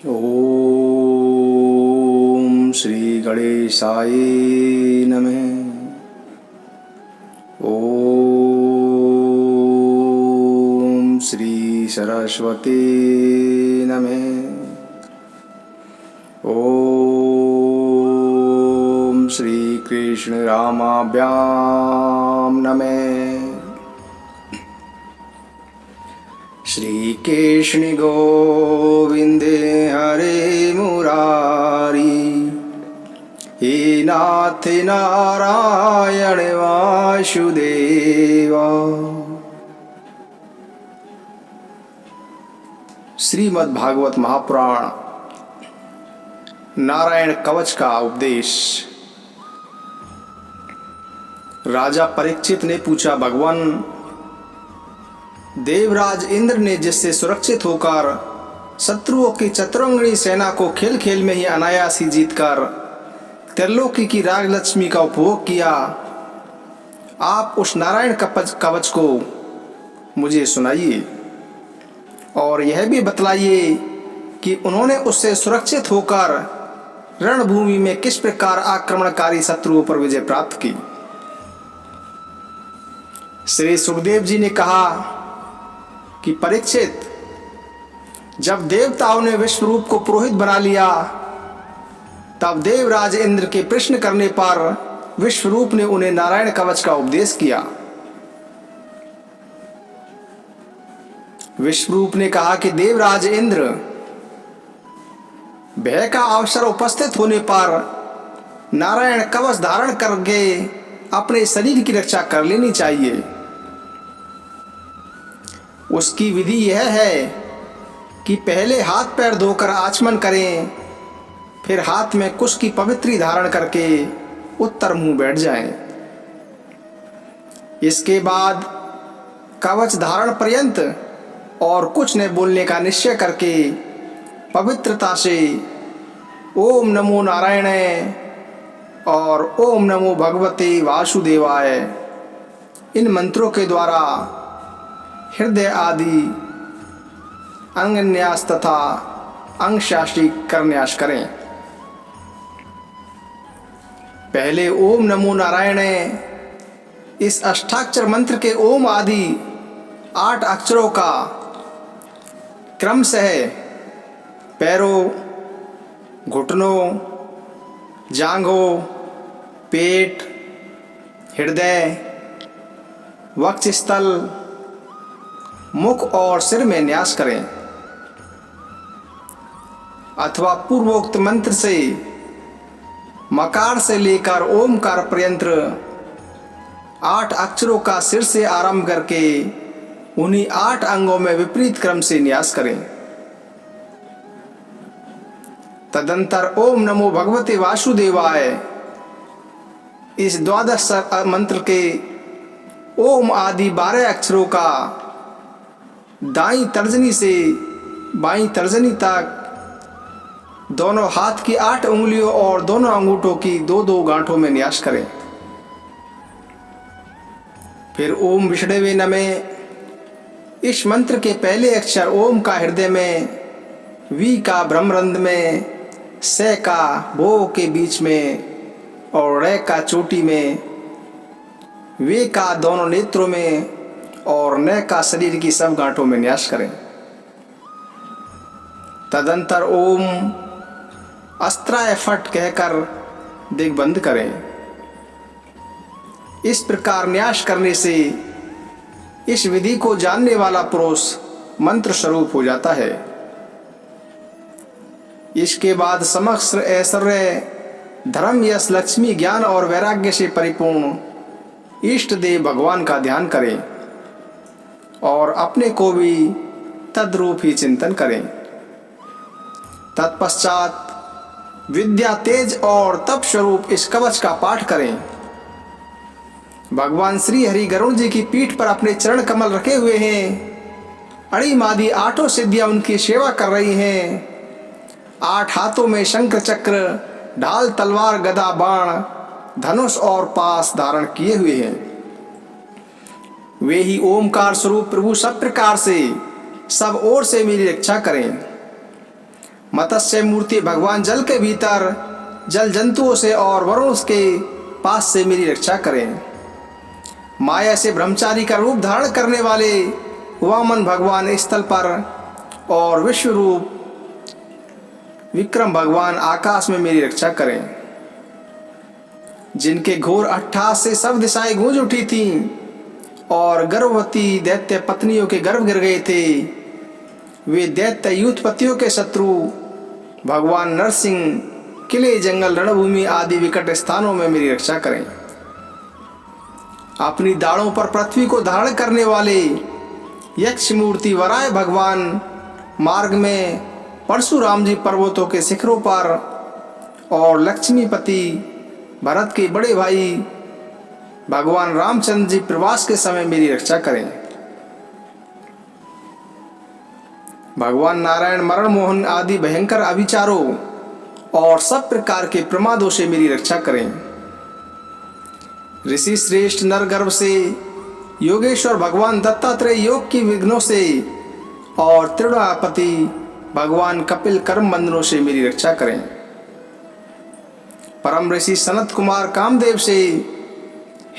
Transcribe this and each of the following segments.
ओम श्री गणेशाय नमः। ओम श्री सरस्वती नमः। ओम श्री कृष्ण रामाभ्याम नमः। श्री कृष्ण गोविंदे हरे मुरारी, हे नाथ नारायण वासुदेवा। श्रीमद् भागवत महापुराण नारायण कवच का उपदेश। राजा परीक्षित ने पूछा, भगवान, देवराज इंद्र ने जिससे सुरक्षित होकर शत्रुओं की चतुरंगणी सेना को खेल खेल में ही अनायास ही जीतकर त्रिलोकी की राजलक्ष्मी का उपभोग किया, आप उस नारायण कवच को मुझे सुनाइए और यह भी बतलाइए कि उन्होंने उससे सुरक्षित होकर रणभूमि में किस प्रकार आक्रमणकारी शत्रुओं पर विजय प्राप्त की। श्री सुखदेव जी ने कहा कि परीक्षित, जब देवताओं ने विश्वरूप को पुरोहित बना लिया, तब देवराज इंद्र के प्रश्न करने पर विश्वरूप ने उन्हें नारायण कवच का उपदेश किया। विश्वरूप ने कहा कि देवराज इंद्र, भय का अवसर उपस्थित होने पर नारायण कवच धारण करके अपने शरीर की रक्षा कर लेनी चाहिए। उसकी विधि यह है कि पहले हाथ पैर धोकर आचमन करें, फिर हाथ में कुश की पवित्री धारण करके उत्तर मुंह बैठ जाएं। इसके बाद कवच धारण पर्यंत और कुछ न बोलने का निश्चय करके पवित्रता से ओम नमो नारायण और ओम नमो भगवते वासुदेवाय, इन मंत्रों के द्वारा हृदय आदि अंगन्यास तथा अंगशाष्टी करन्यास करें। पहले ओम नमो नारायण इस अष्टाक्षर मंत्र के ओम आदि 8 अक्षरों का क्रमशः पैरों, घुटनों, जांघों, पेट, हृदय, वक्षस्थल, मुख और सिर में न्यास करें, अथवा पूर्वोक्त मंत्र से मकार से लेकर ओमकार पर्यंत 8 अक्षरों का सिर से आरंभ करके उन्हीं 8 अंगों में विपरीत क्रम से न्यास करें। तदंतर ओम नमो भगवते वासुदेवाय इस 12 मंत्र के ओम आदि 12 अक्षरों का दाईं तर्जनी से बाईं तर्जनी तक दोनों हाथ की 8 उंगलियों और दोनों अंगूठों की 2-2 गांठों में न्यास करें। फिर ओम विष्णवे नमः इस मंत्र के पहले अक्षर ओम का हृदय में, वी का ब्रह्मरंध्र में, से का भो के बीच में और रे का चोटी में, वे का दोनों नेत्रों में और न का शरीर की सब गांठों में न्यास करें। तदंतर ओम अस्त्राय फट कहकर दिग्बंध करें। इस प्रकार न्यास करने से इस विधि को जानने वाला पुरुष मंत्र स्वरूप हो जाता है। इसके बाद समस्त ऐश्वर्य, धर्म, यश, लक्ष्मी, ज्ञान और वैराग्य से परिपूर्ण इष्ट देव भगवान का ध्यान करें और अपने को भी तद्रूप ही चिंतन करें। तत्पश्चात विद्या, तेज और तप स्वरूप इस कवच का पाठ करें। भगवान श्री हरि गरुड़ जी की पीठ पर अपने चरण कमल रखे हुए हैं। अणिम आदि 8 सिद्धियां उनकी सेवा कर रही हैं। 8 हाथों में शंख, चक्र, ढाल, तलवार, गदा, बाण, धनुष और पास धारण किए हुए हैं। वे ही ओमकार स्वरूप प्रभु सब प्रकार से सब ओर से मेरी रक्षा करें। मत्स्य मूर्ति भगवान जल के भीतर जल जंतुओं से और वरुण के पास से मेरी रक्षा करें। माया से ब्रह्मचारी का रूप धारण करने वाले वामन भगवान स्थल पर और विश्व रूप विक्रम भगवान आकाश में मेरी रक्षा करें। जिनके घोर अट्टहास से सब दिशाएं गूंज उठी थीं और गर्भवती दैत्य पत्नियों के गर्भ गिर गए थे, वे दैत्य यूथपतियों के शत्रु भगवान नरसिंह किले, जंगल, रणभूमि आदि विकट स्थानों में मेरी रक्षा करें। अपनी दाढ़ों पर पृथ्वी को धारण करने वाले यक्ष मूर्ति वराय भगवान मार्ग में परशुराम जी पर्वतों के शिखरों पर और लक्ष्मीपति भरत के बड़े भाई भगवान रामचंद्र जी प्रवास के समय मेरी रक्षा करें। भगवान नारायण मरण मोहन आदि भयंकर अभिचारों और सब प्रकार के प्रमादों से मेरी रक्षा करें। ऋषि श्रेष्ठ नर गर्भ से योगेश्वर भगवान दत्तात्रेय योग की विघ्नों से और त्रिगुणापति भगवान कपिल कर्म बंधनों से मेरी रक्षा करें। परम ऋषि सनत कुमार कामदेव से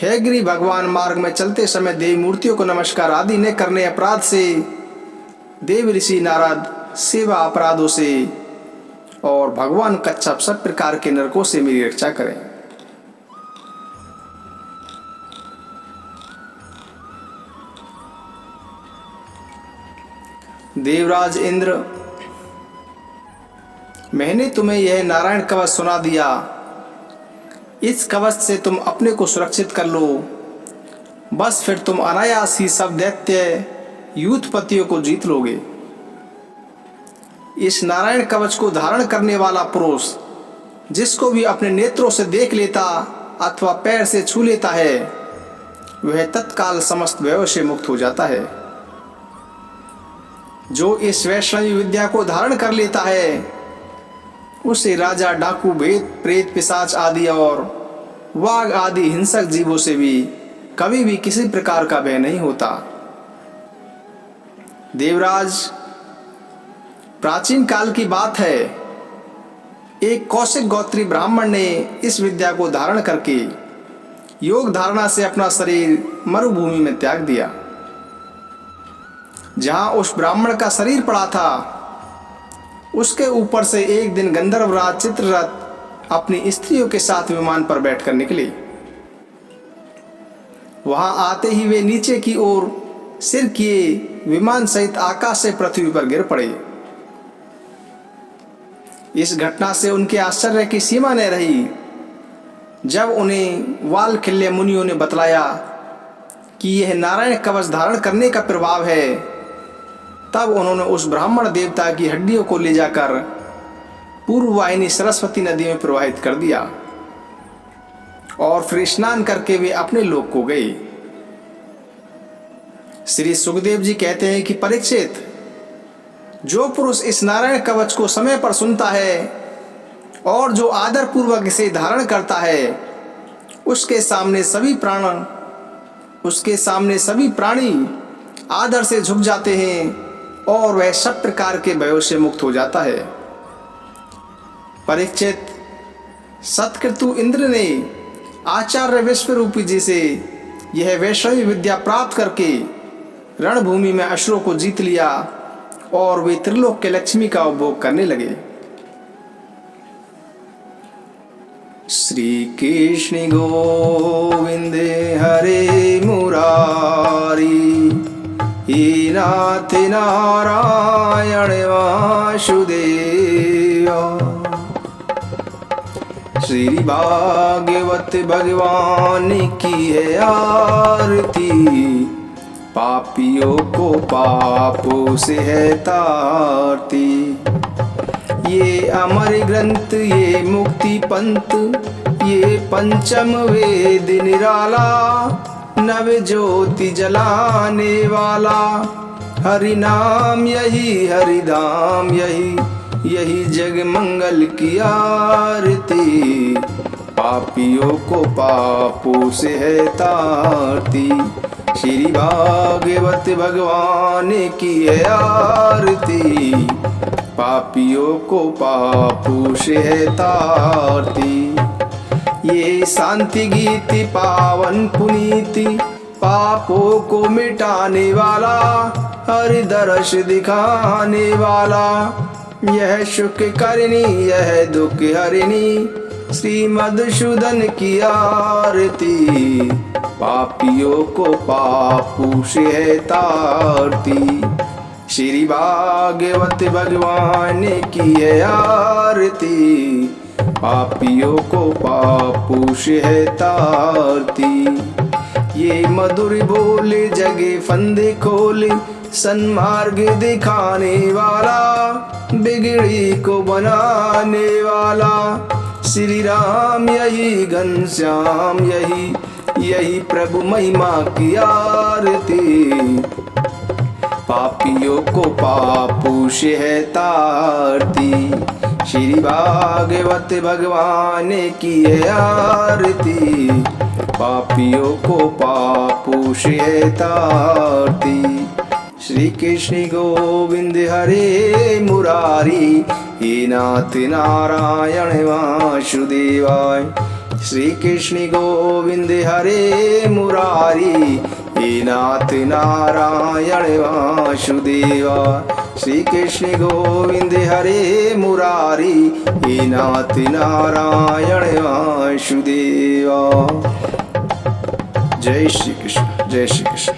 हैग्री भगवान मार्ग में चलते समय देवी मूर्तियों को नमस्कार आदि न करने अपराध से, देव ऋषि नारद सेवा अपराधों से और भगवान कच्छप सब प्रकार के नरकों से मेरी रक्षा करें। देवराज इंद्र, मैंने तुम्हें यह नारायण कवच सुना दिया। इस कवच से तुम अपने को सुरक्षित कर लो, बस फिर तुम अनायास ही सब दैत्य यूथपतियों को जीत लोगे। इस नारायण कवच को धारण करने वाला पुरुष जिसको भी अपने नेत्रों से देख लेता अथवा पैर से छू लेता है, वह तत्काल समस्त भयों से मुक्त हो जाता है। जो इस वैष्णवी विद्या को धारण कर लेता है, उसे राजा, डाकू, भेद, प्रेत, पिशाच आदि और वाघ आदि हिंसक जीवों से भी कभी भी किसी प्रकार का भय नहीं होता। देवराज, प्राचीन काल की बात है, एक कौशिक गोत्री ब्राह्मण ने इस विद्या को धारण करके योग धारणा से अपना शरीर मरुभूमि में त्याग दिया। जहां उस ब्राह्मण का शरीर पड़ा था, उसके ऊपर से एक दिन गंधर्वराज चित्ररथ अपनी स्त्रियों के साथ विमान पर बैठकर निकले। वहां आते ही वे नीचे की ओर सिर किए विमान सहित आकाश से पृथ्वी पर गिर पड़े। इस घटना से उनके आश्चर्य की सीमा न रही। जब उन्हें वाल खिल्ले मुनियों ने बतलाया कि यह नारायण कवच धारण करने का प्रभाव है, तब उन्होंने उस ब्राह्मण देवता की हड्डियों को ले जाकर पूर्व वाहिनी सरस्वती नदी में प्रवाहित कर दिया और फिर स्नान करके वे अपने लोक को गए। श्री सुखदेव जी कहते हैं कि परीक्षित, जो पुरुष इस नारायण कवच को समय पर सुनता है और जो आदर पूर्वक इसे धारण करता है, उसके सामने सभी प्राणी आदर से झुक जाते हैं और वह सब प्रकार के भयों से मुक्त हो जाता है। परीक्षित, सत्कृतु इंद्र ने आचार्य विश्वरूपी जी से यह वैष्णवी विद्या प्राप्त करके रणभूमि में असुरों को जीत लिया और वे त्रिलोक के लक्ष्मी का उपभोग करने लगे। श्री कृष्ण गोविंद हरे मुरारी, हे नाथ नारायण वासुदेवा। श्री भागवत भगवान की है आरती, पापियों को पापों से है तारती। ये अमर ग्रंथ, ये मुक्ति पंथ, ये पंचम वेद निराला, नव ज्योति जलाने वाला। हरि नाम यही, हरि धाम यही, यही जग मंगल की आरती। पापियों को पापों से है तारती, श्री भागवत भगवान की है आरती। पापियों को पापों से है तारती। ये शांति गीति पावन पुनीति पापों को मिटाने वाला, हरि दर्श दिखाने वाला। यह सुख करनी यह दुख हरिणी, श्री मधुसूदन की आरती। पापियों को पापों से है तारती। श्री भागवत भगवान की है आरती। पापियों को पापों से है तारती। ये मधुर बोले जगे फंदे खोले, सन्मार्ग दिखाने वाला, बिगड़ी को बनाने वाला। श्री राम यही घनश्याम यही, यही प्रभु महिमा की आरती। पापियों को पापों से है तारती। श्री भागवत भगवान की है आरती। पापियों को पापों से है तारती। श्री कृष्ण गोविंद हरे मुरारी, हे नाथ नारायण वासुदेवाय। श्री कृष्ण गोविंद हरे मुरारी, हे नाथ नारायण वासुदेवाय। श्री कृष्ण गोविंद हरे मुरारी, हे नाथ नारायण वासुदेवाय। जय श्री कृष्ण, जय श्री कृष्ण।